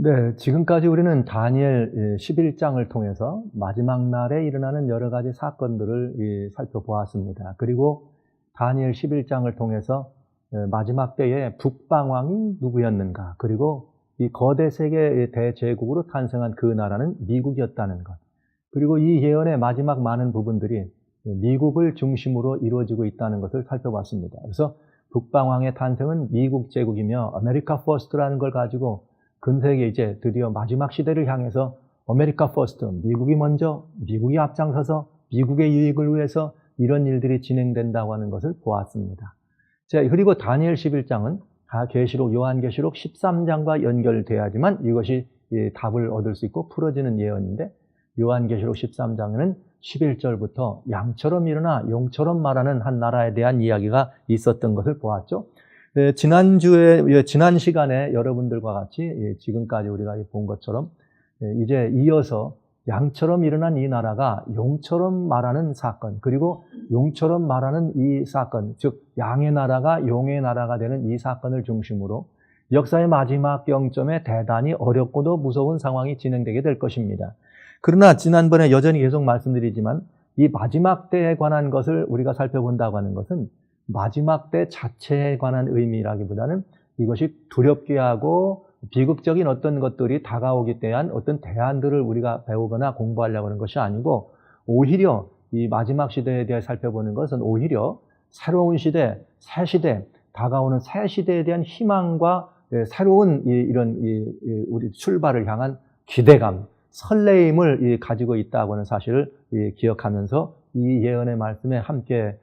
네, 지금까지 우리는 다니엘 11장을 통해서 마지막 날에 일어나는 여러 가지 사건들을 살펴보았습니다. 그리고 다니엘 11장을 통해서 마지막 때에 북방왕이 누구였는가, 그리고 이 거대 세계 대제국으로 탄생한 그 나라는 미국이었다는 것, 그리고 이 예언의 마지막 많은 부분들이 미국을 중심으로 이루어지고 있다는 것을 살펴봤습니다. 그래서 북방왕의 탄생은 미국 제국이며 아메리카 퍼스트라는 걸 가지고 근세기에 이제 드디어 마지막 시대를 향해서 아메리카 퍼스트, 미국이 먼저, 미국이 앞장서서 미국의 유익을 위해서 이런 일들이 진행된다고 하는 것을 보았습니다. 자, 그리고 다니엘 11장은 계시록, 요한계시록 13장과 연결돼야지만 이것이 답을 얻을 수 있고 풀어지는 예언인데, 요한계시록 13장에는 11절부터 양처럼 일어나 용처럼 말하는 한 나라에 대한 이야기가 있었던 것을 보았죠. 지난 시간에 여러분들과 같이 지금까지 우리가 본 것처럼 이제 이어서 양처럼 일어난 이 나라가 용처럼 말하는 사건, 그리고 용처럼 말하는 이 사건, 즉 양의 나라가 용의 나라가 되는 이 사건을 중심으로 역사의 마지막 경점에 대단히 어렵고도 무서운 상황이 진행되게 될 것입니다. 그러나 지난번에 여전히 계속 말씀드리지만 이 마지막 때에 관한 것을 우리가 살펴본다고 하는 것은 마지막 때 자체에 관한 의미라기보다는 이것이 두렵게 하고 비극적인 어떤 것들이 다가오기 때한 어떤 대안들을 우리가 배우거나 공부하려고 하는 것이 아니고, 오히려 이 마지막 시대에 대해 살펴보는 것은 오히려 새로운 시대, 새 시대, 다가오는 새 시대에 대한 희망과 새로운 이런 우리 출발을 향한 기대감, 설레임을 가지고 있다고 하는 사실을 기억하면서 이 예언의 말씀에 함께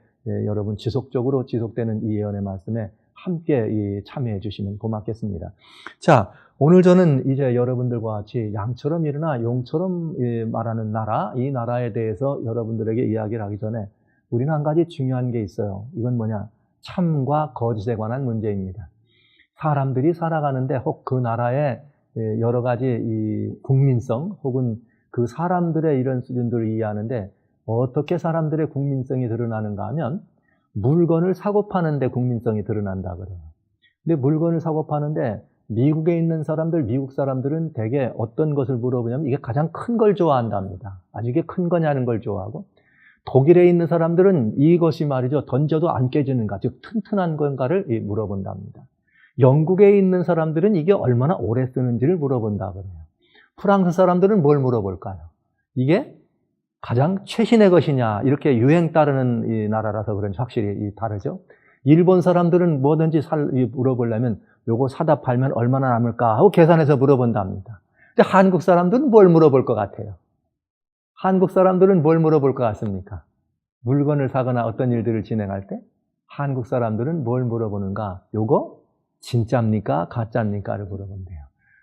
여러분 지속되는 이 예언의 말씀에 함께 참여해 주시면 고맙겠습니다. 자, 오늘 저는 이제 여러분들과 같이 양처럼 일어나 용처럼 말하는 나라, 이 나라에 대해서 여러분들에게 이야기를 하기 전에 우리는 한 가지 중요한 게 있어요. 이건 뭐냐? 참과 거짓에 관한 문제입니다. 사람들이 살아가는데 혹 그 나라의 여러 가지 이 국민성 혹은 그 사람들의 이런 수준들을 이해하는데, 어떻게 사람들의 국민성이 드러나는가 하면 물건을 사고 파는데 국민성이 드러난다 그래요. 근데 물건을 사고 파는데 미국에 있는 사람들, 미국 사람들은 대개 어떤 것을 물어보냐면 이게 가장 큰 걸 좋아한답니다. 아주 이게 큰 거냐는 걸 좋아하고, 독일에 있는 사람들은 이것이 말이죠, 던져도 안 깨지는가, 즉 튼튼한 건가를 물어본답니다. 영국에 있는 사람들은 이게 얼마나 오래 쓰는지를 물어본다 그래요. 프랑스 사람들은 뭘 물어볼까요? 이게 가장 최신의 것이냐, 이렇게 유행 따르는 이 나라라서 그런지 확실히 다르죠. 일본 사람들은 뭐든지 물어보려면 요거 사다 팔면 얼마나 남을까 하고 계산해서 물어본답니다. 근데 한국 사람들은 뭘 물어볼 것 같아요? 한국 사람들은 뭘 물어볼 것 같습니까? 물건을 사거나 어떤 일들을 진행할 때 한국 사람들은 뭘 물어보는가? 요거 진짜입니까? 가짜입니까?를 물어본대요.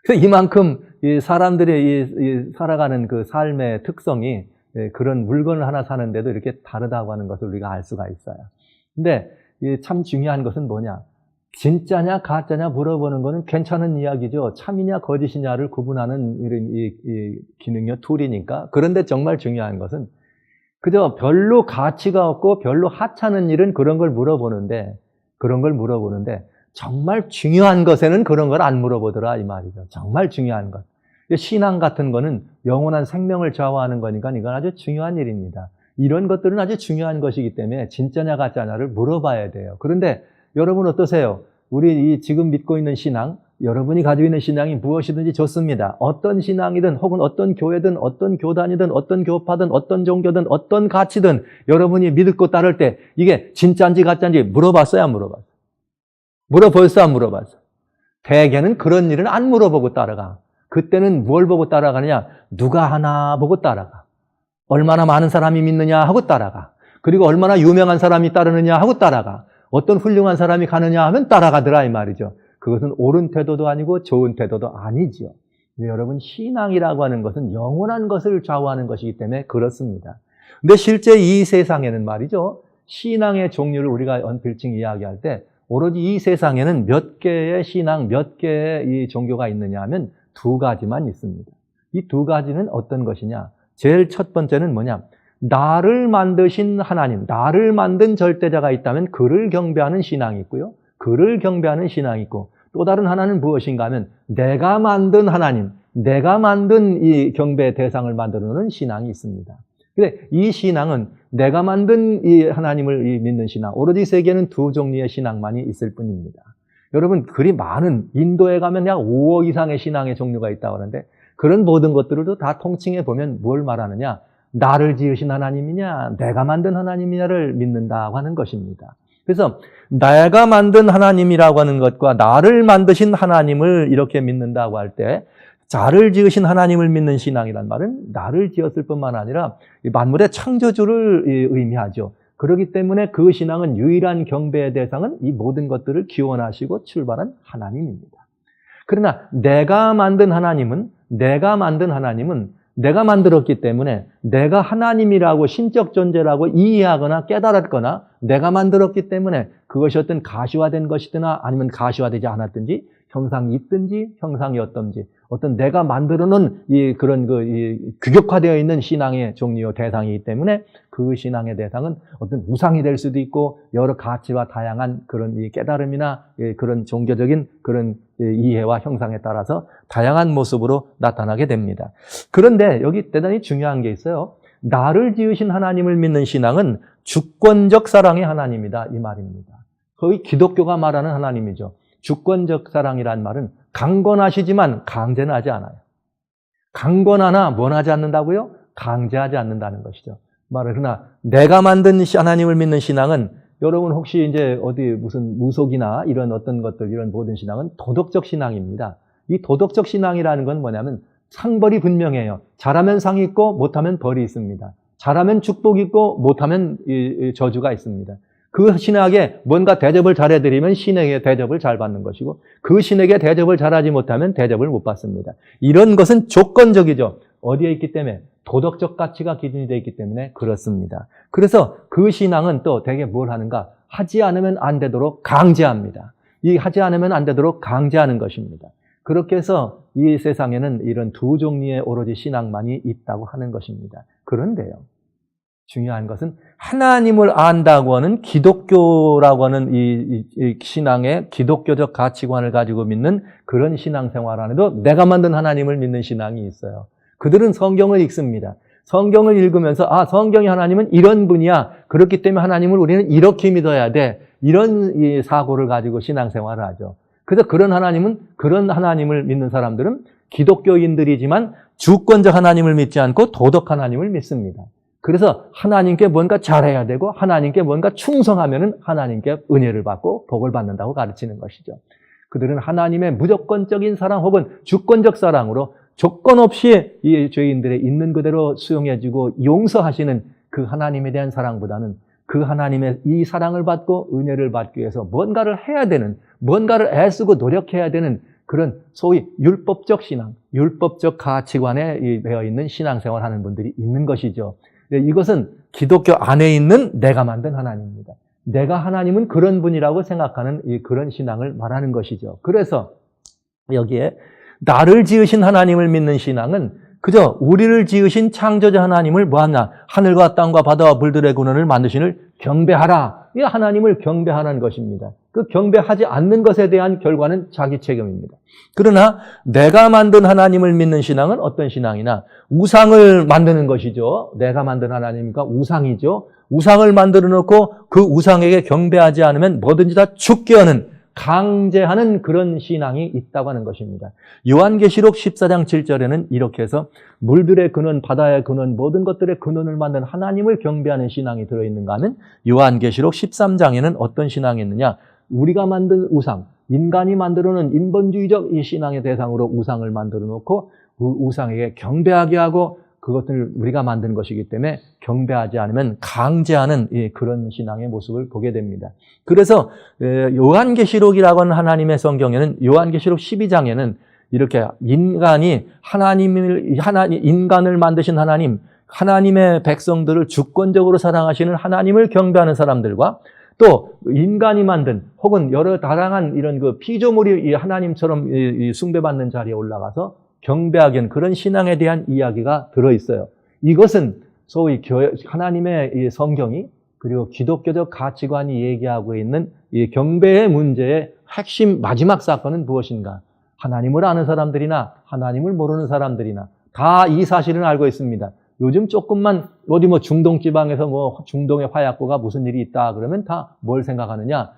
그래서 이만큼 이 사람들의 살아가는 그 삶의 특성이 그런 물건을 하나 사는데도 이렇게 다르다고 하는 것을 우리가 알 수가 있어요. 근데 참 중요한 것은 뭐냐? 진짜냐 가짜냐 물어보는 거는 괜찮은 이야기죠. 참이냐 거짓이냐를 구분하는 이런 기능이요, 툴이니까. 그런데 정말 중요한 것은 그저 별로 가치가 없고 별로 하찮은 일은 그런 걸 물어보는데 정말 중요한 것에는 그런 걸 안 물어보더라 이 말이죠. 정말 중요한 것. 신앙 같은 거는 영원한 생명을 좌우하는 거니까 이건 아주 중요한 일입니다. 이런 것들은 아주 중요한 것이기 때문에 진짜냐 가짜냐를 물어봐야 돼요. 그런데 여러분 어떠세요? 우리 지금 믿고 있는 신앙, 여러분이 가지고 있는 신앙이 무엇이든지 좋습니다. 어떤 신앙이든 혹은 어떤 교회든 어떤 교단이든 어떤 교파든 어떤 종교든 어떤 가치든 여러분이 믿고 따를 때 이게 진짜인지 가짜인지 물어봤어요, 안 물어봤어요? 물어봤어요, 안 물어봤어요? 대개는 그런 일은 안 물어보고 따라가. 그때는 뭘 보고 따라가느냐? 누가 하나 보고 따라가. 얼마나 많은 사람이 믿느냐 하고 따라가. 그리고 얼마나 유명한 사람이 따르느냐 하고 따라가. 어떤 훌륭한 사람이 가느냐 하면 따라가더라 이 말이죠. 그것은 옳은 태도도 아니고 좋은 태도도 아니죠. 여러분, 신앙이라고 하는 것은 영원한 것을 좌우하는 것이기 때문에 그렇습니다. 근데 실제 이 세상에는 말이죠, 신앙의 종류를 우리가 언필칭 이야기할 때 오로지 이 세상에는 몇 개의 신앙, 몇 개의 이 종교가 있느냐 하면 두 가지만 있습니다. 이 두 가지는 어떤 것이냐? 제일 첫 번째는 뭐냐? 나를 만드신 하나님, 나를 만든 절대자가 있다면 그를 경배하는 신앙이 있고요. 그를 경배하는 신앙이 있고, 또 다른 하나는 무엇인가 하면 내가 만든 하나님, 내가 만든 이 경배의 대상을 만들어 놓은 신앙이 있습니다. 근데 이 신앙은 내가 만든 이 하나님을 믿는 신앙, 오로지 세계에는 두 종류의 신앙만이 있을 뿐입니다. 여러분, 그리 많은, 인도에 가면 약 5억 이상의 신앙의 종류가 있다고 하는데 그런 모든 것들도 다 통칭해 보면 뭘 말하느냐? 나를 지으신 하나님이냐, 내가 만든 하나님이냐를 믿는다고 하는 것입니다. 그래서 내가 만든 하나님이라고 하는 것과 나를 만드신 하나님을 이렇게 믿는다고 할 때, 나를 지으신 하나님을 믿는 신앙이란 말은 나를 지었을 뿐만 아니라 만물의 창조주를 의미하죠. 그렇기 때문에 그 신앙은 유일한 경배의 대상은 이 모든 것들을 기원하시고 출발한 하나님입니다. 그러나 내가 만든 하나님은 내가 만들었기 때문에 내가 하나님이라고 신적 존재라고 이해하거나 깨달았거나 내가 만들었기 때문에 그것이 어떤 가시화된 것이거나 아니면 가시화되지 않았든지 형상이 있든지 형상이 어떤지 어떤 내가 만들어 놓은 그런 규격화되어 있는 신앙의 종류 대상이기 때문에 그 신앙의 대상은 어떤 우상이 될 수도 있고 여러 가치와 다양한 그런 깨달음이나 그런 종교적인 그런 이해와 형상에 따라서 다양한 모습으로 나타나게 됩니다. 그런데 여기 대단히 중요한 게 있어요. 나를 지으신 하나님을 믿는 신앙은 주권적 사랑의 하나님이다 이 말입니다. 거의 기독교가 말하는 하나님이죠. 주권적 사랑이란 말은 강권하시지만 강제는 하지 않아요. 강권하나 원하지 않는다고요? 강제하지 않는다는 것이죠. 그러나 내가 만든 하나님을 믿는 신앙은 여러분 혹시 이제 어디 무슨 무속이나 이런 어떤 것들 이런 모든 신앙은 도덕적 신앙입니다. 이 도덕적 신앙이라는 건 뭐냐면 상벌이 분명해요. 잘하면 상이 있고 못하면 벌이 있습니다. 잘하면 축복이 있고 못하면 저주가 있습니다. 그 신에게 뭔가 대접을 잘해드리면 신에게 대접을 잘 받는 것이고 그 신에게 대접을 잘하지 못하면 대접을 못 받습니다. 이런 것은 조건적이죠. 어디에 있기 때문에? 도덕적 가치가 기준이 되어 있기 때문에 그렇습니다. 그래서 그 신앙은 또 되게 뭘 하는가? 하지 않으면 안 되도록 강제합니다. 이 하지 않으면 안 되도록 강제하는 것입니다. 그렇게 해서 이 세상에는 이런 두 종류의 오로지 신앙만이 있다고 하는 것입니다. 그런데요. 중요한 것은 하나님을 안다고 하는 기독교라고 하는 이 신앙의 기독교적 가치관을 가지고 믿는 그런 신앙생활 안에도 내가 만든 하나님을 믿는 신앙이 있어요. 그들은 성경을 읽습니다. 성경을 읽으면서 성경이 하나님은 이런 분이야. 그렇기 때문에 하나님을 우리는 이렇게 믿어야 돼. 이런 이 사고를 가지고 신앙생활을 하죠. 그래서 그런 하나님을 믿는 사람들은 기독교인들이지만 주권적 하나님을 믿지 않고 도덕 하나님을 믿습니다. 그래서 하나님께 뭔가 잘해야 되고 하나님께 뭔가 충성하면은 하나님께 은혜를 받고 복을 받는다고 가르치는 것이죠. 그들은 하나님의 무조건적인 사랑 혹은 주권적 사랑으로 조건 없이 이 죄인들의 있는 그대로 수용해주고 용서하시는 그 하나님에 대한 사랑보다는 그 하나님의 이 사랑을 받고 은혜를 받기 위해서 뭔가를 해야 되는, 뭔가를 애쓰고 노력해야 되는 그런 소위 율법적 신앙, 율법적 가치관에 배어 있는 신앙생활을 하는 분들이 있는 것이죠. 이것은 기독교 안에 있는 내가 만든 하나님입니다. 내가 하나님은 그런 분이라고 생각하는 그런 신앙을 말하는 것이죠. 그래서 여기에 나를 지으신 하나님을 믿는 신앙은 그저 우리를 지으신 창조자 하나님을 뭐하냐? 하늘과 땅과 바다와 물들의 근원을 만드신을 경배하라. 이 하나님을 경배하는 것입니다. 그 경배하지 않는 것에 대한 결과는 자기 책임입니다. 그러나 내가 만든 하나님을 믿는 신앙은 어떤 신앙이나 우상을 만드는 것이죠. 내가 만든 하나님과 우상이죠. 우상을 만들어 놓고 그 우상에게 경배하지 않으면 뭐든지 다 죽게 하는 강제하는 그런 신앙이 있다고 하는 것입니다. 요한계시록 14장 7절에는 이렇게 해서 물들의 근원, 바다의 근원, 모든 것들의 근원을 만든 하나님을 경배하는 신앙이 들어있는가 하면 요한계시록 13장에는 어떤 신앙이 있느냐? 우리가 만든 우상, 인간이 만들어놓은 인본주의적 이 신앙의 대상으로 우상을 만들어 놓고 그 우상에게 경배하게 하고 그것을 우리가 만든 것이기 때문에 경배하지 않으면 강제하는 그런 신앙의 모습을 보게 됩니다. 그래서 요한계시록이라고 하는 하나님의 성경에는 요한계시록 12장에는 이렇게 인간을 만드신 하나님, 하나님의 백성들을 주권적으로 사랑하시는 하나님을 경배하는 사람들과 또 인간이 만든 혹은 여러 다양한 이런 그 피조물이 하나님처럼 숭배받는 자리에 올라가서 경배하기엔 그런 신앙에 대한 이야기가 들어있어요. 이것은 소위 하나님의 이 성경이 그리고 기독교적 가치관이 얘기하고 있는 이 경배의 문제에 핵심 마지막 사건은 무엇인가? 하나님을 아는 사람들이나 하나님을 모르는 사람들이나 다 이 사실은 알고 있습니다. 요즘 조금만 어디 뭐 중동 지방에서 뭐 중동의 화약고가 무슨 일이 있다 그러면 다 뭘 생각하느냐?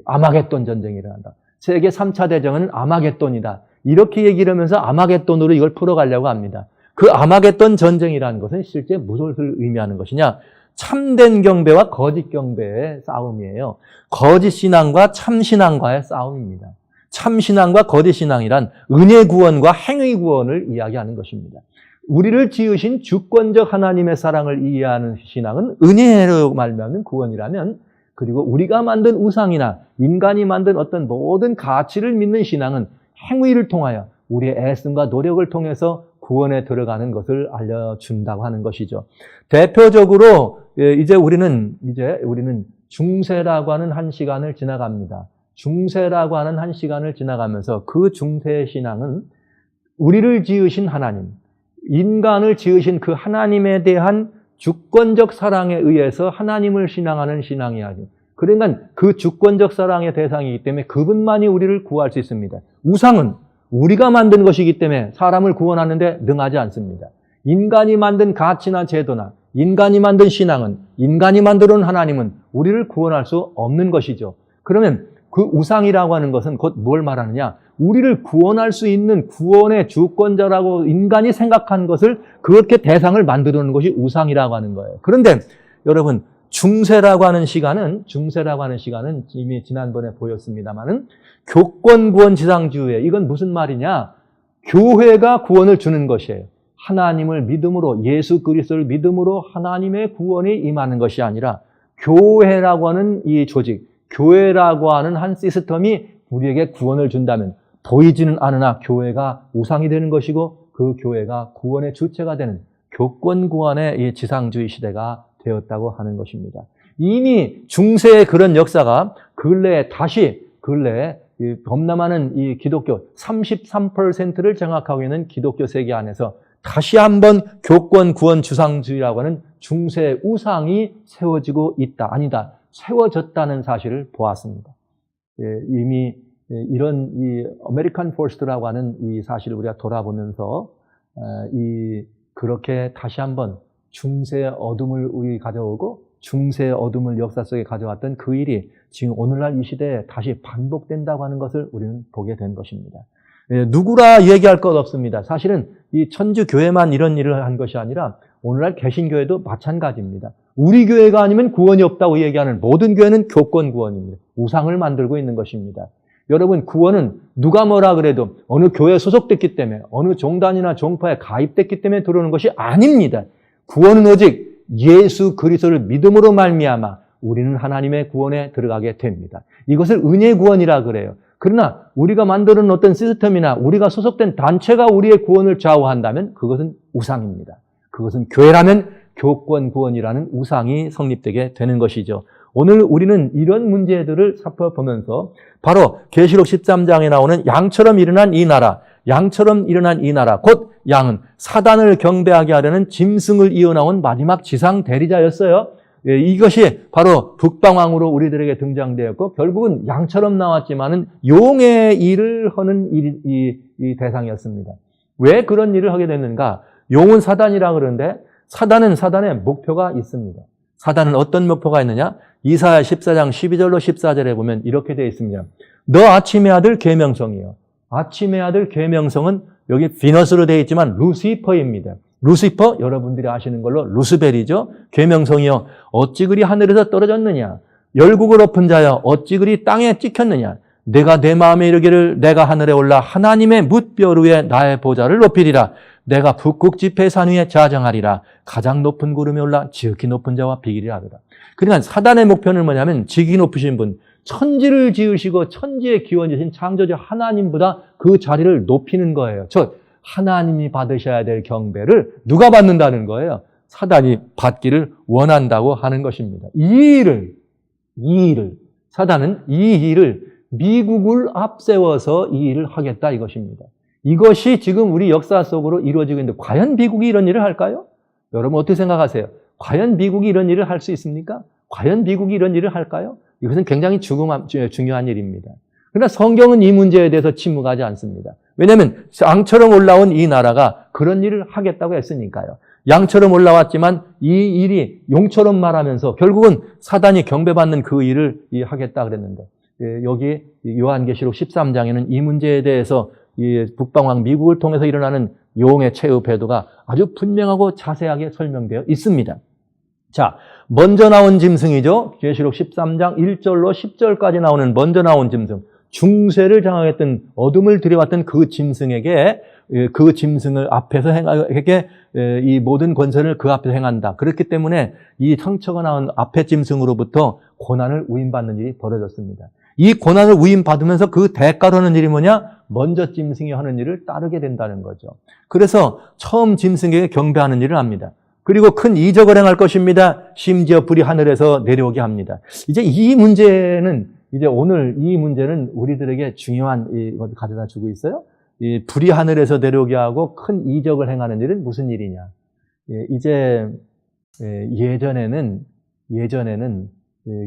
아마겟돈 전쟁이 일어난다. 세계 3차 대전은 아마겟돈이다. 이렇게 얘기를 하면서 아마겟돈으로 이걸 풀어가려고 합니다. 그 아마겟돈 전쟁이라는 것은 실제 무엇을 의미하는 것이냐? 참된 경배와 거짓 경배의 싸움이에요. 거짓 신앙과 참 신앙과의 싸움입니다. 참 신앙과 거짓 신앙이란 은혜 구원과 행위 구원을 이야기하는 것입니다. 우리를 지으신 주권적 하나님의 사랑을 이해하는 신앙은 은혜로 말미암는 구원이라면, 그리고 우리가 만든 우상이나 인간이 만든 어떤 모든 가치를 믿는 신앙은 행위를 통하여 우리의 애씀과 노력을 통해서 구원에 들어가는 것을 알려준다고 하는 것이죠. 대표적으로 이제 우리는 중세라고 하는 한 시간을 지나갑니다. 중세라고 하는 한 시간을 지나가면서 그 중세의 신앙은 우리를 지으신 하나님, 인간을 지으신 그 하나님에 대한 주권적 사랑에 의해서 하나님을 신앙하는 신앙이야죠. 그러니까 그 주권적 사랑의 대상이기 때문에 그분만이 우리를 구할 수 있습니다. 우상은 우리가 만든 것이기 때문에 사람을 구원하는데 능하지 않습니다. 인간이 만든 가치나 제도나 인간이 만든 신앙은, 인간이 만들어 놓은 하나님은 우리를 구원할 수 없는 것이죠. 그러면 그 우상이라고 하는 것은 곧 뭘 말하느냐? 우리를 구원할 수 있는 구원의 주권자라고 인간이 생각한 것을 그렇게 대상을 만들어 놓은 것이 우상이라고 하는 거예요. 그런데 여러분, 중세라고 하는 시간은 이미 지난번에 보였습니다만은 교권 구원 지상주의, 이건 무슨 말이냐? 교회가 구원을 주는 것이에요. 하나님을 믿음으로, 예수 그리스도를 믿음으로 하나님의 구원이 임하는 것이 아니라 교회라고 하는 이 조직, 교회라고 하는 한 시스템이 우리에게 구원을 준다면 보이지는 않으나 교회가 우상이 되는 것이고 그 교회가 구원의 주체가 되는 교권 구원의 이 지상주의 시대가 되었다고 하는 것입니다. 이미 중세의 그런 역사가 근래에 겁나 많은 이 기독교 33%를 장악하고 있는 기독교 세계 안에서 다시 한번 교권 구원 주상주의라고 하는 중세 우상이 세워지고 있다. 아니다. 세워졌다는 사실을 보았습니다. 이미 이런 이 아메리칸 포스트라고 하는 이 사실을 우리가 돌아보면서 그렇게 다시 한번 중세의 어둠을 우리 가져오고 중세의 어둠을 역사 속에 가져왔던 그 일이 지금 오늘날 이 시대에 다시 반복된다고 하는 것을 우리는 보게 된 것입니다. 누구라 얘기할 것 없습니다. 사실은 이 천주교회만 이런 일을 한 것이 아니라 오늘날 개신교회도 마찬가지입니다. 우리 교회가 아니면 구원이 없다고 얘기하는 모든 교회는 교권 구원입니다. 우상을 만들고 있는 것입니다. 여러분, 구원은 누가 뭐라 그래도 어느 교회에 소속됐기 때문에, 어느 종단이나 종파에 가입됐기 때문에 들어오는 것이 아닙니다. 구원은 오직 예수 그리스도를 믿음으로 말미암아 우리는 하나님의 구원에 들어가게 됩니다. 이것을 은혜 구원이라 그래요. 그러나 우리가 만드는 어떤 시스템이나 우리가 소속된 단체가 우리의 구원을 좌우한다면 그것은 우상입니다. 그것은 교회라면 교권 구원이라는 우상이 성립되게 되는 것이죠. 오늘 우리는 이런 문제들을 살펴보면서 바로 계시록 13장에 나오는 양처럼 일어난 이 나라, 곧 양은 사단을 경배하게 하려는 짐승을 이어나온 마지막 지상 대리자였어요. 이것이 바로 북방왕으로 우리들에게 등장되었고 결국은 양처럼 나왔지만은 용의 일을 하는 이 대상이었습니다. 왜 그런 일을 하게 됐는가? 용은 사단이라 그러는데 사단의 목표가 있습니다. 사단은 어떤 목표가 있느냐? 이사야 14장 12절로 14절에 보면 이렇게 되어 있습니다. 너 아침의 아들 계명성이요. 아침의 아들 계명성은 여기 비너스로 되어 있지만 루시퍼입니다. 루시퍼, 여러분들이 아시는 걸로 루스벨이죠. 계명성이요. 어찌 그리 하늘에서 떨어졌느냐? 열국을 엎은 자여 어찌 그리 땅에 찍혔느냐? 내가 내 마음에 이르기를 내가 하늘에 올라 하나님의 뭇별 위에 나의 보좌를 높이리라. 내가 북극 지폐 산 위에 자정하리라. 가장 높은 구름에 올라 지극히 높은 자와 비기리라 하더라. 그러니까 사단의 목표는 뭐냐면 지극히 높으신 분, 천지를 지으시고 천지의 기원이신 창조주 하나님보다 그 자리를 높이는 거예요. 하나님이 받으셔야 될 경배를 누가 받는다는 거예요? 사단이 받기를 원한다고 하는 것입니다. 사단은 이 일을 미국을 앞세워서 이 일을 하겠다 이것입니다. 이것이 지금 우리 역사 속으로 이루어지고 있는데 과연 미국이 이런 일을 할까요? 여러분 어떻게 생각하세요? 과연 미국이 이런 일을 할 수 있습니까? 과연 미국이 이런 일을 할까요? 이것은 굉장히 중요한 일입니다. 그러나 성경은 이 문제에 대해서 침묵하지 않습니다. 왜냐하면 양처럼 올라온 이 나라가 그런 일을 하겠다고 했으니까요. 양처럼 올라왔지만 이 일이 용처럼 말하면서 결국은 사단이 경배받는 그 일을 하겠다 그랬는데, 여기 요한계시록 13장에는 이 문제에 대해서 이 북방왕 미국을 통해서 일어나는 용의 최후 배도가 아주 분명하고 자세하게 설명되어 있습니다. 자, 먼저 나온 짐승이죠. 계시록 13장 1절로 10절까지 나오는 먼저 나온 짐승. 중세를 장악했던, 어둠을 들여왔던 그 짐승에게, 그 짐승을 앞에서 행하게 이 모든 권세를 그 앞에서 행한다. 그렇기 때문에 이 상처가 나온 앞에 짐승으로부터 고난을 위임받는 일이 벌어졌습니다. 이 고난을 위임받으면서 그 대가로 하는 일이 뭐냐? 먼저 짐승이 하는 일을 따르게 된다는 거죠. 그래서 처음 짐승에게 경배하는 일을 합니다. 그리고 큰 이적을 행할 것입니다. 심지어 불이 하늘에서 내려오게 합니다. 이제 이 문제는, 이제 오늘 이 문제는 우리들에게 중요한 것을 가져다 주고 있어요. 이 불이 하늘에서 내려오게 하고 큰 이적을 행하는 일은 무슨 일이냐? 이제 예전에는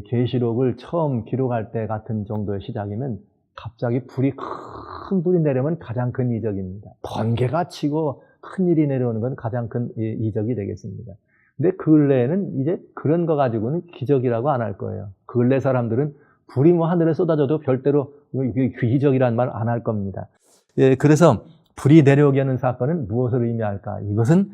계시록을 처음 기록할 때 같은 정도의 시작이면 갑자기 큰 불이 내려오면 가장 큰 이적입니다. 번개가 치고 큰 일이 내려오는 건 가장 큰 이적이 되겠습니다. 근데 근래에는 이제 그런 거 가지고는 기적이라고 안 할 거예요. 근래 사람들은 불이 뭐 하늘에 쏟아져도 별대로 이적이라는 말 안 할 겁니다. 그래서 불이 내려오게 하는 사건은 무엇을 의미할까? 이것은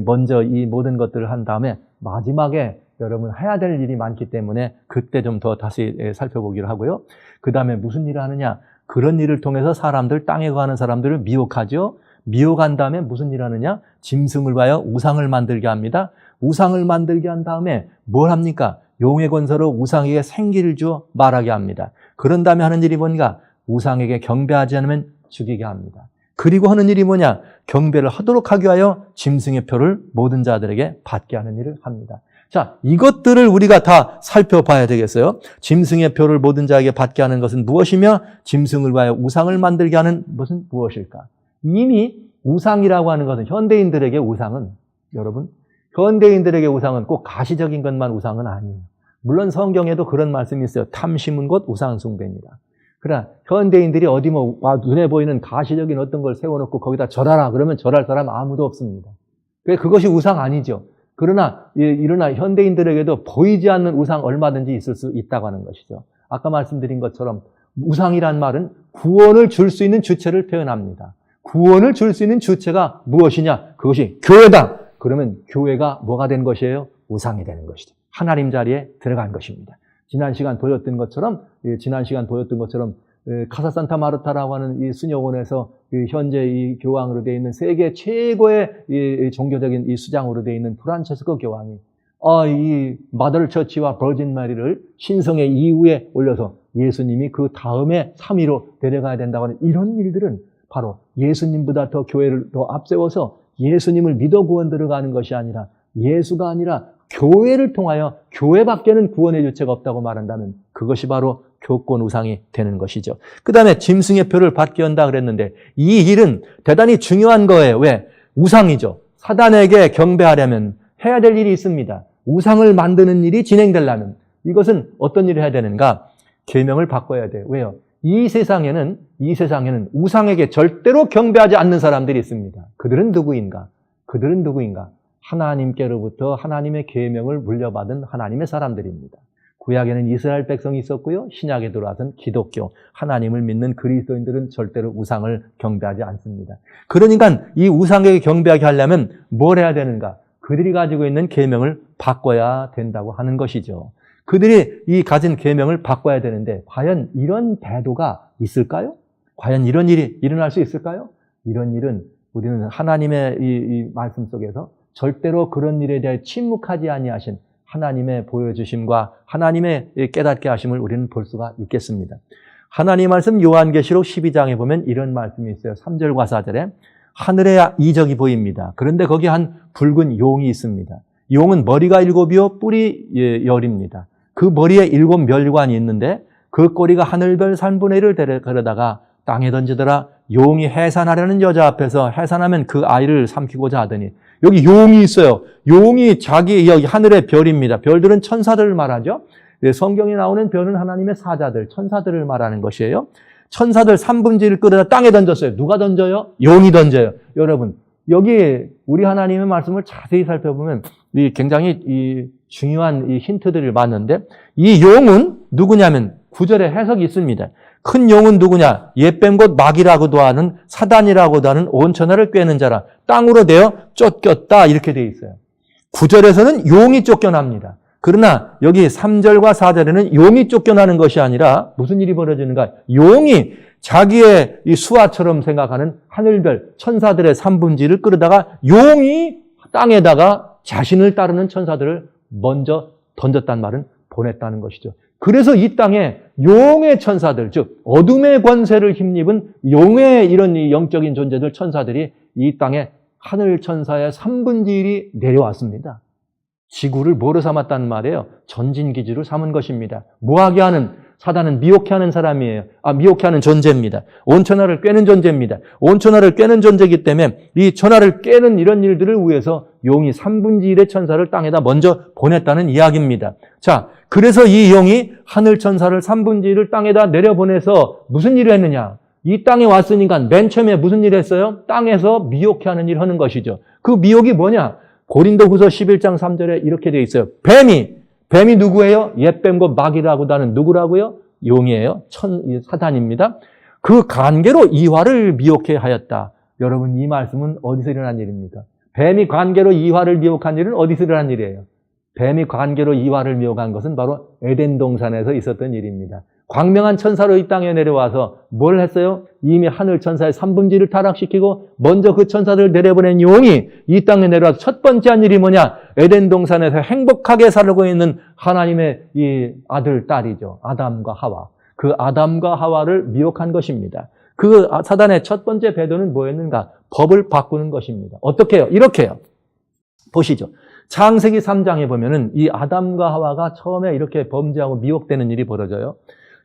먼저 이 모든 것들을 한 다음에 마지막에 여러분 해야 될 일이 많기 때문에 그때 좀 더 다시 살펴보기로 하고요. 그 다음에 무슨 일을 하느냐? 그런 일을 통해서 사람들, 땅에 거하는 사람들을 미혹하죠. 미혹한 다음에 무슨 일을 하느냐? 짐승을 봐요. 우상을 만들게 합니다. 우상을 만들게 한 다음에 뭘 합니까? 용의 권세로 우상에게 생기를 주어 말하게 합니다. 그런 다음에 하는 일이 뭔가? 우상에게 경배하지 않으면 죽이게 합니다. 그리고 하는 일이 뭐냐? 경배를 하도록 하기 위하여 짐승의 표를 모든 자들에게 받게 하는 일을 합니다. 자, 이것들을 우리가 다 살펴봐야 되겠어요. 짐승의 표를 모든 자에게 받게 하는 것은 무엇이며 짐승을 위하여 우상을 만들게 하는 것은 무엇일까? 이미 우상이라고 하는 것은 현대인들에게 우상은, 여러분, 현대인들에게 우상은 꼭 가시적인 것만 우상은 아니에요. 물론 성경에도 그런 말씀이 있어요. 탐심은 곧 우상 숭배입니다. 그러나 현대인들이 어디 뭐 눈에 보이는 가시적인 어떤 걸 세워놓고 거기다 절하라 그러면 절할 사람 아무도 없습니다. 그것이 우상 아니죠. 그러나 현대인들에게도 보이지 않는 우상 얼마든지 있을 수 있다고 하는 것이죠. 아까 말씀드린 것처럼 우상이란 말은 구원을 줄 수 있는 주체를 표현합니다. 구원을 줄 수 있는 주체가 무엇이냐? 그것이 교회다. 그러면 교회가 뭐가 된 것이에요? 우상이 되는 것이죠. 하나님 자리에 들어간 것입니다. 지난 시간 보였던 것처럼 카사산타 마르타라고 하는 이 수녀원에서 현재 이 교황으로 되어 있는 세계 최고의 이 종교적인 이 수장으로 되어 있는 프란체스코 교황이 이 마더 처치와 버진 마리를 신성의 2위에 올려서 예수님이 그 다음에 3위로 데려가야 된다고 하는 이런 일들은 바로 예수님보다 더 교회를 더 앞세워서 예수님을 믿어 구원 들어가는 것이 아니라 예수가 아니라 교회를 통하여 교회밖에는 구원의 주체가 없다고 말한다면 그것이 바로 교권 우상이 되는 것이죠. 그 다음에 짐승의 표를 받게 한다 그랬는데 이 일은 대단히 중요한 거예요. 왜? 우상이죠. 사단에게 경배하려면 해야 될 일이 있습니다. 우상을 만드는 일이 진행되려면 이것은 어떤 일을 해야 되는가? 계명을 바꿔야 돼요. 왜요? 이 세상에는 우상에게 절대로 경배하지 않는 사람들이 있습니다. 그들은 누구인가? 하나님께로부터 하나님의 계명을 물려받은 하나님의 사람들입니다. 구약에는 이스라엘 백성이 있었고요. 신약에 들어와서는 기독교, 하나님을 믿는 그리스도인들은 절대로 우상을 경배하지 않습니다. 그러니까 이 우상에게 경배하게 하려면 뭘 해야 되는가? 그들이 가지고 있는 계명을 바꿔야 된다고 하는 것이죠. 그들이 이 가진 계명을 바꿔야 되는데 과연 이런 배도가 있을까요? 과연 이런 일이 일어날 수 있을까요? 이런 일은 우리는 하나님의 이 말씀 속에서 절대로 그런 일에 대해 침묵하지 아니하신 하나님의 보여주심과 하나님의 깨닫게 하심을 우리는 볼 수가 있겠습니다. 하나님 말씀 요한계시록 12장에 보면 이런 말씀이 있어요. 3절과 4절에 하늘에 이적이 보입니다. 그런데 거기 한 붉은 용이 있습니다. 용은 머리가 7이요 뿔이 10입니다. 그 머리에 7 멸관이 있는데 그 꼬리가 하늘별 3분의 1을 데려다가 땅에 던지더라. 용이 해산하려는 여자 앞에서 해산하면 그 아이를 삼키고자 하더니 여기 용이 있어요. 용이 여기 하늘의 별입니다. 별들은 천사들을 말하죠. 성경에 나오는 별은 하나님의 사자들, 천사들을 말하는 것이에요. 천사들 3분의 1을 끌어다 땅에 던졌어요. 누가 던져요? 용이 던져요. 여러분, 여기 우리 하나님의 말씀을 자세히 살펴보면 굉장히 중요한 힌트들을 봤는데, 이 용은 누구냐면 9절에 해석이 있습니다. 큰 용은 누구냐? 옛뱀 곧 마귀라고도 하는, 사단이라고도 하는 온천하를 꿰는 자라. 땅으로 되어 쫓겼다, 이렇게 되어 있어요. 9절에서는 용이 쫓겨납니다. 그러나 여기 3절과 4절에는 용이 쫓겨나는 것이 아니라 무슨 일이 벌어지는가? 용이 자기의 이 수하처럼 생각하는 하늘별, 천사들의 3분의 1을 끌어다가 용이 땅에다가 자신을 따르는 천사들을 먼저 던졌단 말은 보냈다는 것이죠. 그래서 이 땅에 용의 천사들, 즉 어둠의 권세를 힘입은 용의 이런 영적인 존재들, 천사들이 이 땅에 하늘 천사의 3분의 1이 내려왔습니다. 지구를 뭐로 삼았다는 말이에요? 전진기지로 삼은 것입니다. 뭐하게 하는, 사단은 미혹해 하는 사람이에요. 미혹해 하는 존재입니다. 온천하를 꿰는 존재입니다. 온천하를 꿰는 존재이기 때문에 이 천하를 꿰는 이런 일들을 위해서 용이 3분의 1의 천사를 땅에다 먼저 보냈다는 이야기입니다. 자, 그래서 이 용이 하늘 천사를 3분의 1을 땅에다 내려보내서 무슨 일을 했느냐? 이 땅에 왔으니까 맨 처음에 무슨 일을 했어요? 땅에서 미혹해 하는 일을 하는 것이죠. 그 미혹이 뭐냐? 고린도후서 11장 3절에 이렇게 되어 있어요. 뱀이 누구예요? 옛뱀과 마귀라고도 하는 누구라고요? 용이에요. 사단입니다. 그 관계로 이화를 미혹해 하였다. 여러분, 이 말씀은 어디서 일어난 일입니까? 뱀이 관계로 이화를 미혹한 일은 어디서 일어난 일이에요? 뱀이 관계로 이화를 미혹한 것은 바로 에덴 동산에서 있었던 일입니다. 광명한 천사로 이 땅에 내려와서 뭘 했어요? 이미 하늘 천사의 3분의 1을 타락시키고 먼저 그 천사들을 내려보낸 용이 이 땅에 내려와서 첫 번째 한 일이 뭐냐? 에덴 동산에서 행복하게 살고 있는 하나님의 이 아들, 딸이죠. 아담과 하와. 그 아담과 하와를 미혹한 것입니다. 그 사단의 첫 번째 배도는 뭐였는가? 법을 바꾸는 것입니다. 어떻게 해요? 이렇게 해요. 보시죠. 창세기 3장에 보면은 이 아담과 하와가 처음에 이렇게 범죄하고 미혹되는 일이 벌어져요.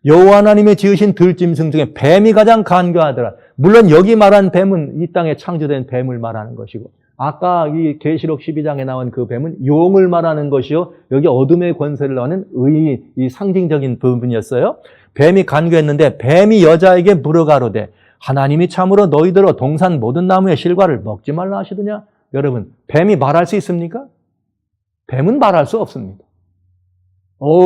여호와 하나님의 지으신 들짐승 중에 뱀이 가장 간교하더라. 물론 여기 말한 뱀은 이 땅에 창조된 뱀을 말하는 것이고, 아까 이 계시록 12장에 나온 그 뱀은 용을 말하는 것이요, 여기 어둠의 권세를 하는 의의, 이 상징적인 부분이었어요. 뱀이 간교했는데 뱀이 여자에게 물어가로되 하나님이 참으로 너희들어 동산 모든 나무의 실과를 먹지 말라 하시더냐? 여러분, 뱀이 말할 수 있습니까? 뱀은 말할 수 없습니다.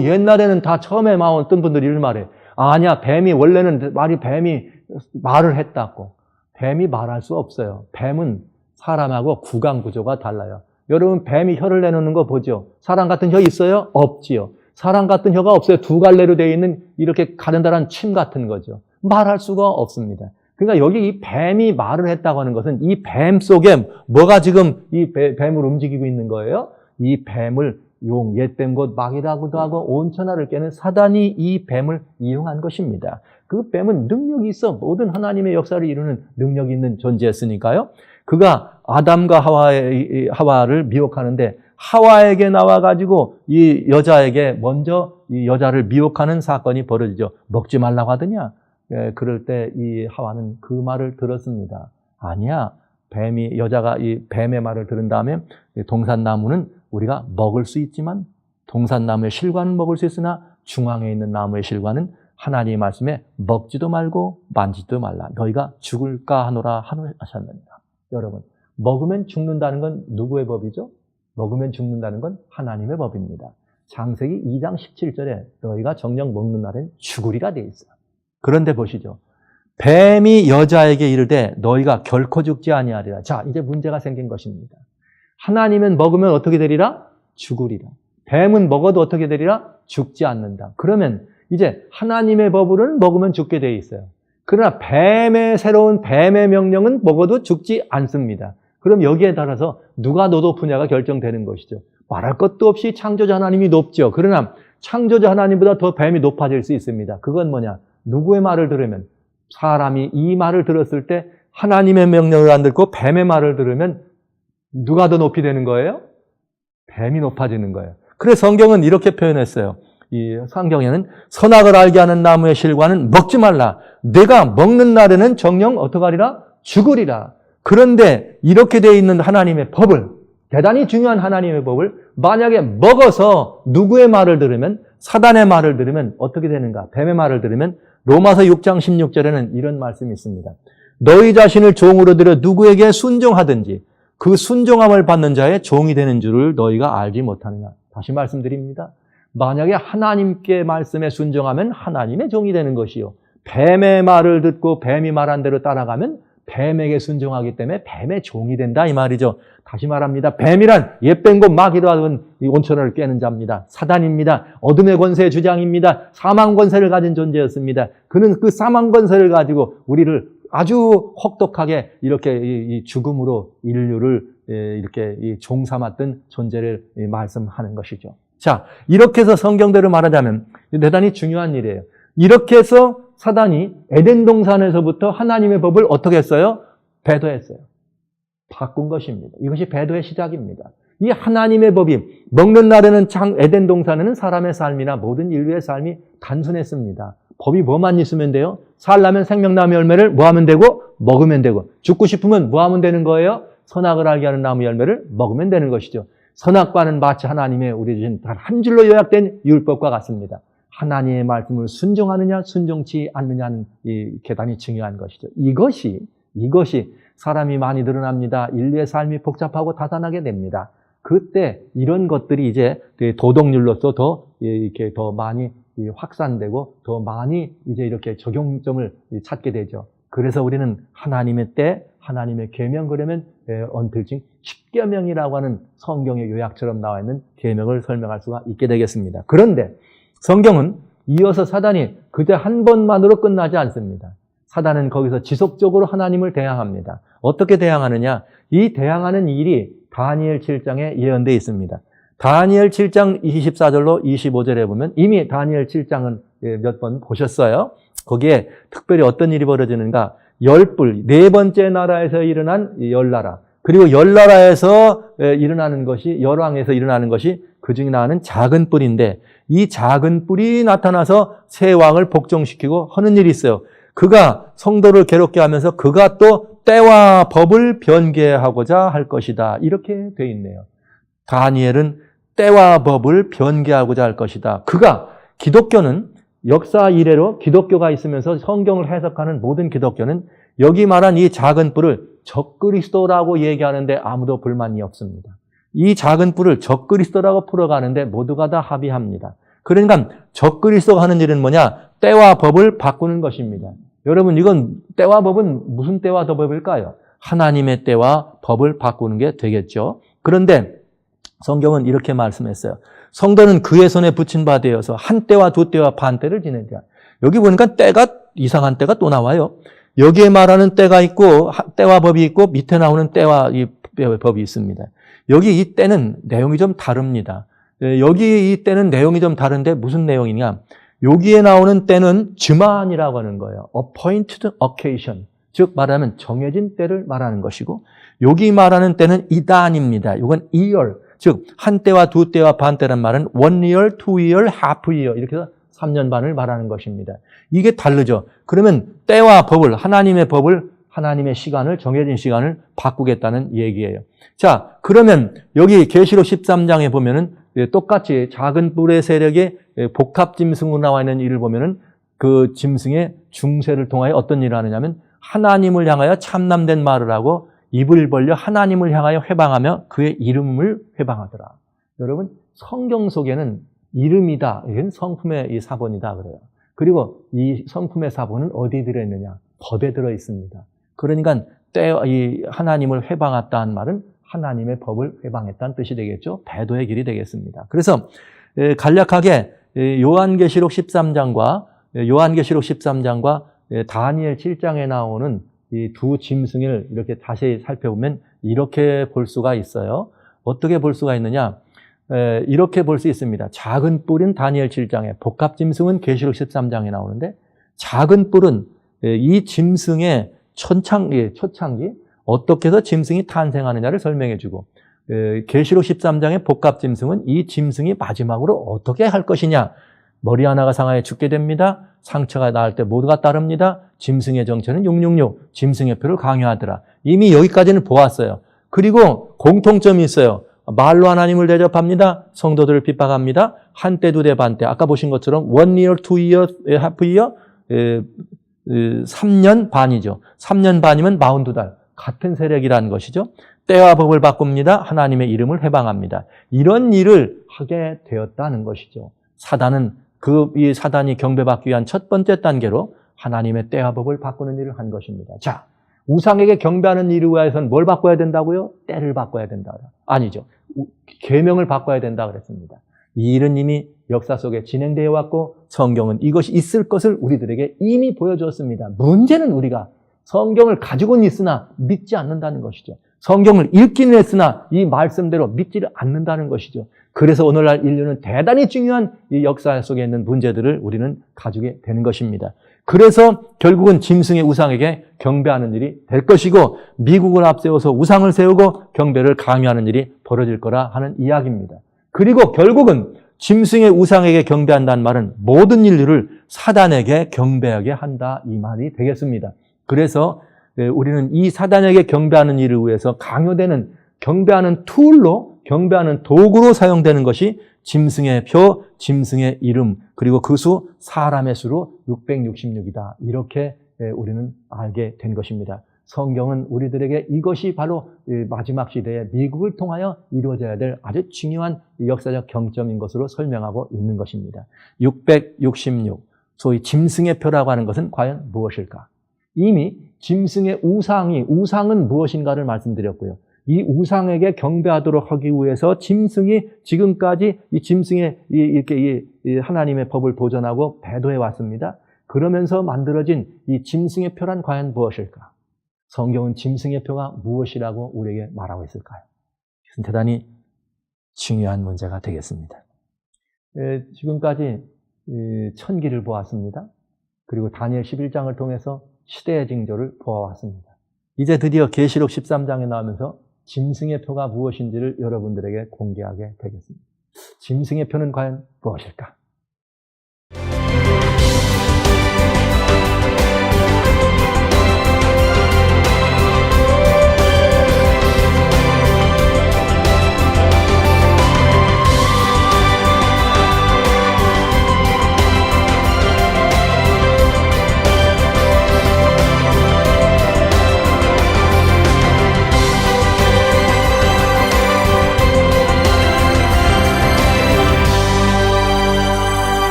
옛날에는 다 처음에 나왔던 분들이 이런 말해요. 아니야, 원래는 뱀이 말을 했다고. 뱀이 말할 수 없어요. 뱀은 사람하고 구강 구조가 달라요. 여러분, 뱀이 혀를 내놓는 거 보죠? 사람 같은 혀 있어요? 없지요. 사람 같은 혀가 없어요. 두 갈래로 되어 있는 이렇게 가느다란 침 같은 거죠. 말할 수가 없습니다. 그러니까 여기 이 뱀이 말을 했다고 하는 것은 이 뱀 속에 뭐가 지금 이 뱀을 움직이고 있는 거예요? 이 뱀을 옛뱀 곧 마귀라고도 하고 온천하를 깨는 사단이 이 뱀을 이용한 것입니다. 그 뱀은 능력이 있어. 모든 하나님의 역사를 이루는 능력이 있는 존재였으니까요. 그가 아담과 하와를 미혹하는데 하와에게 나와가지고 이 여자에게 먼저 이 여자를 미혹하는 사건이 벌어지죠. 먹지 말라고 하더냐? 그럴 때 이 하와는 그 말을 들었습니다. 아니야. 여자가 이 뱀의 말을 들은 다음에 동산나무는 우리가 먹을 수 있지만 동산나무의 실과는 먹을 수 있으나 중앙에 있는 나무의 실과는 하나님의 말씀에 먹지도 말고 만지도 말라. 너희가 죽을까 하노라 하셨느니라. 여러분, 먹으면 죽는다는 건 누구의 법이죠? 먹으면 죽는다는 건 하나님의 법입니다. 창세기 2장 17절에 너희가 정녕 먹는 날엔 죽으리라 되어 있어요. 그런데 보시죠. 뱀이 여자에게 이르되 너희가 결코 죽지 아니하리라. 자, 이제 문제가 생긴 것입니다. 하나님은 먹으면 어떻게 되리라? 죽으리라. 뱀은 먹어도 어떻게 되리라? 죽지 않는다. 그러면 이제 하나님의 법으로는 먹으면 죽게 되어 있어요. 그러나 새로운 뱀의 명령은 먹어도 죽지 않습니다. 그럼 여기에 따라서 누가 더 높으냐가 결정되는 것이죠. 말할 것도 없이 창조자 하나님이 높죠. 그러나 창조자 하나님보다 더 뱀이 높아질 수 있습니다. 그건 뭐냐? 누구의 말을 들으면, 사람이 이 말을 들었을 때 하나님의 명령을 안 듣고 뱀의 말을 들으면 누가 더 높이 되는 거예요? 뱀이 높아지는 거예요. 그래서 성경은 이렇게 표현했어요. 이 성경에는 선악을 알게 하는 나무의 실과는 먹지 말라. 내가 먹는 날에는 정녕 어떡하리라? 죽으리라. 그런데 이렇게 되어 있는 하나님의 법을, 대단히 중요한 하나님의 법을 만약에 먹어서 누구의 말을 들으면, 사단의 말을 들으면 어떻게 되는가? 뱀의 말을 들으면 로마서 6장 16절에는 이런 말씀이 있습니다. 너희 자신을 종으로 들여 누구에게 순종하든지 그 순종함을 받는 자의 종이 되는 줄을 너희가 알지 못하느냐. 다시 말씀드립니다. 만약에 하나님께 말씀에 순종하면 하나님의 종이 되는 것이요. 뱀의 말을 듣고 뱀이 말한 대로 따라가면 뱀에게 순종하기 때문에 뱀의 종이 된다 이 말이죠. 다시 말합니다. 뱀이란 옛뱀고 마귀도 하던 온천을 깨는 자입니다. 사단입니다. 어둠의 권세의 주장입니다. 사망 권세를 가진 존재였습니다. 그는 그 사망 권세를 가지고 우리를 아주 혹독하게 이렇게 이 죽음으로 인류를 이렇게 종삼았던 존재를 말씀하는 것이죠. 자, 이렇게 해서 성경대로 말하자면 대단히 중요한 일이에요. 이렇게 해서 사단이 에덴 동산에서부터 하나님의 법을 어떻게 했어요? 배도했어요. 바꾼 것입니다. 이것이 배도의 시작입니다. 이 하나님의 법이 먹는 날에는 에덴 동산에는 사람의 삶이나 모든 인류의 삶이 단순했습니다. 법이 뭐만 있으면 돼요? 살려면 생명나무 열매를 뭐 하면 되고? 먹으면 되고. 죽고 싶으면 뭐 하면 되는 거예요? 선악을 알게 하는 나무 열매를 먹으면 되는 것이죠. 선악과는 마치 하나님의 우리 주신 단 한 줄로 요약된 율법과 같습니다. 하나님의 말씀을 순종하느냐 순종치 않느냐는 이 대단히 중요한 것이죠. 이것이 사람이 많이 늘어납니다. 인류의 삶이 복잡하고 다단하게 됩니다. 그때 이런 것들이 이제 도덕률로서 이렇게 더 많이 확산되고 더 많이 이제 이렇게 적용점을 찾게 되죠. 그래서 우리는 하나님의 때, 하나님의 계명, 그러면 언틸징 10계명이라고 하는 성경의 요약처럼 나와 있는 계명을 설명할 수가 있게 되겠습니다. 그런데 성경은 이어서 사단이 그때 한 번만으로 끝나지 않습니다. 사단은 거기서 지속적으로 하나님을 대항합니다. 어떻게 대항하느냐? 이 대항하는 일이 다니엘 7장에 예언되어 있습니다. 다니엘 7장 24절로 25절에 보면 이미 다니엘 7장은 몇 번 보셨어요. 거기에 특별히 어떤 일이 벌어지는가? 열불, 네 번째 나라에서 일어난 열나라, 그리고 열나라에서 일어나는 것이, 열왕에서 일어나는 것이 그 중에 나는 작은 뿔인데 이 작은 뿔이 나타나서 새 왕을 복종시키고 하는 일이 있어요. 그가 성도를 괴롭게 하면서 그가 또 때와 법을 변개하고자 할 것이다. 이렇게 돼 있네요. 다니엘은 때와 법을 변개하고자 할 것이다. 기독교는 역사 이래로 기독교가 있으면서 성경을 해석하는 모든 기독교는 여기 말한 이 작은 뿔을 적그리스도라고 얘기하는데 아무도 불만이 없습니다. 이 작은 뿔을 적그리스도라고 풀어가는데 모두가 다 합의합니다. 그러니까 적그리스도가 하는 일은 뭐냐? 때와 법을 바꾸는 것입니다. 여러분, 이건 때와 법은 무슨 때와 법일까요? 하나님의 때와 법을 바꾸는 게 되겠죠. 그런데 성경은 이렇게 말씀했어요. 성도는 그의 손에 붙인 바 되어서 한 때와 두 때와 반 때를 지내자. 여기 보니까 때가, 이상한 때가 또 나와요. 여기에 말하는 때가 있고, 때와 법이 있고, 밑에 나오는 때와 이 법이 있습니다. 여기 이 때는 내용이 좀 다릅니다. 여기 이 때는 내용이 좀 다른데 무슨 내용이냐? 여기에 나오는 때는 즈만이라고 하는 거예요. appointed occasion. 즉 말하면 정해진 때를 말하는 것이고, 여기 말하는 때는 이단입니다. 이건 year. 즉 한 때와 두 때와 반 때란 말은 1 year, 2 year, half year 이렇게 해서 3년 반을 말하는 것입니다. 이게 다르죠. 그러면 때와 법을, 하나님의 법을, 하나님의 시간을, 정해진 시간을 바꾸겠다는 얘기예요. 자, 그러면 여기 계시록 13장에 보면은 똑같이 작은 뿔의 세력의 복합 짐승으로 나와 있는 일을 보면은 그 짐승의 중세를 통하여 어떤 일을 하느냐면 하나님을 향하여 참남된 말을 하고 입을 벌려 하나님을 향하여 회방하며 그의 이름을 회방하더라. 여러분, 성경 속에는 이름이다. 이건 성품의 이 사본이다 그래요. 그리고 이 성품의 사본은 어디에 들어있느냐? 법에 들어있습니다. 그러니까 이 하나님을 회방했다는 말은 하나님의 법을 회방했다는 뜻이 되겠죠. 배도의 길이 되겠습니다. 그래서 간략하게 요한계시록 13장과 다니엘 7장에 나오는 이 두 짐승을 이렇게 다시 살펴보면 이렇게 볼 수가 있어요. 어떻게 볼 수가 있느냐? 이렇게 볼 수 있습니다. 작은 뿔인 다니엘 7장에, 복합 짐승은 계시록 13장에 나오는데 작은 뿔은 이 짐승의 초창기 어떻게 해서 짐승이 탄생하느냐를 설명해 주고, 계시록 13장의 복합 짐승은 이 짐승이 마지막으로 어떻게 할 것이냐. 머리 하나가 상하여 죽게 됩니다. 상처가 나을 때 모두가 따릅니다. 짐승의 정체는 666, 짐승의 표를 강요하더라. 이미 여기까지는 보았어요. 그리고 공통점이 있어요. 말로 하나님을 대접합니다. 성도들을 핍박합니다. 한 때, 두 대, 반 때. 아까 보신 것처럼 1 year, 2 year, half year, 3년 반이죠. 3년 반이면 42달. 같은 세력이라는 것이죠. 때와 법을 바꿉니다. 하나님의 이름을 회방합니다. 이런 일을 하게 되었다는 것이죠. 사단은 이 사단이 경배받기 위한 첫 번째 단계로 하나님의 때와 법을 바꾸는 일을 한 것입니다. 자, 우상에게 경배하는 일을 위해서는 뭘 바꿔야 된다고요? 때를 바꿔야 된다. 아니죠. 계명을 바꿔야 된다 그랬습니다. 이 일은 이미 역사 속에 진행되어 왔고 성경은 이것이 있을 것을 우리들에게 이미 보여주었습니다. 문제는 우리가 성경을 가지고는 있으나 믿지 않는다는 것이죠. 성경을 읽기는 했으나 이 말씀대로 믿지를 않는다는 것이죠. 그래서 오늘날 인류는 대단히 중요한 이 역사 속에 있는 문제들을 우리는 가지게 되는 것입니다. 그래서 결국은 짐승의 우상에게 경배하는 일이 될 것이고 미국을 앞세워서 우상을 세우고 경배를 강요하는 일이 벌어질 거라 하는 이야기입니다. 그리고 결국은 짐승의 우상에게 경배한다는 말은 모든 인류를 사단에게 경배하게 한다 이 말이 되겠습니다. 그래서 우리는 이 사단에게 경배하는 일을 위해서 강요되는 경배하는 툴로 경배하는 도구로 사용되는 것이 짐승의 표, 짐승의 이름, 그리고 그 수 사람의 수로 666이다. 이렇게 우리는 알게 된 것입니다. 성경은 우리들에게 이것이 바로 마지막 시대에 미국을 통하여 이루어져야 될 아주 중요한 역사적 경점인 것으로 설명하고 있는 것입니다. 666, 소위 짐승의 표라고 하는 것은 과연 무엇일까? 이미 짐승의 우상은 무엇인가를 말씀드렸고요. 이 우상에게 경배하도록 하기 위해서 짐승이 지금까지 이 짐승의 이렇게 하나님의 법을 도전하고 배도해 왔습니다. 그러면서 만들어진 이 짐승의 표란 과연 무엇일까? 성경은 짐승의 표가 무엇이라고 우리에게 말하고 있을까요? 이것은 대단히 중요한 문제가 되겠습니다. 지금까지 천기를 보았습니다. 그리고 다니엘 11장을 통해서 시대의 징조를 보아왔습니다. 이제 드디어 계시록 13장에 나오면서 짐승의 표가 무엇인지를 여러분들에게 공개하게 되겠습니다. 짐승의 표는 과연 무엇일까?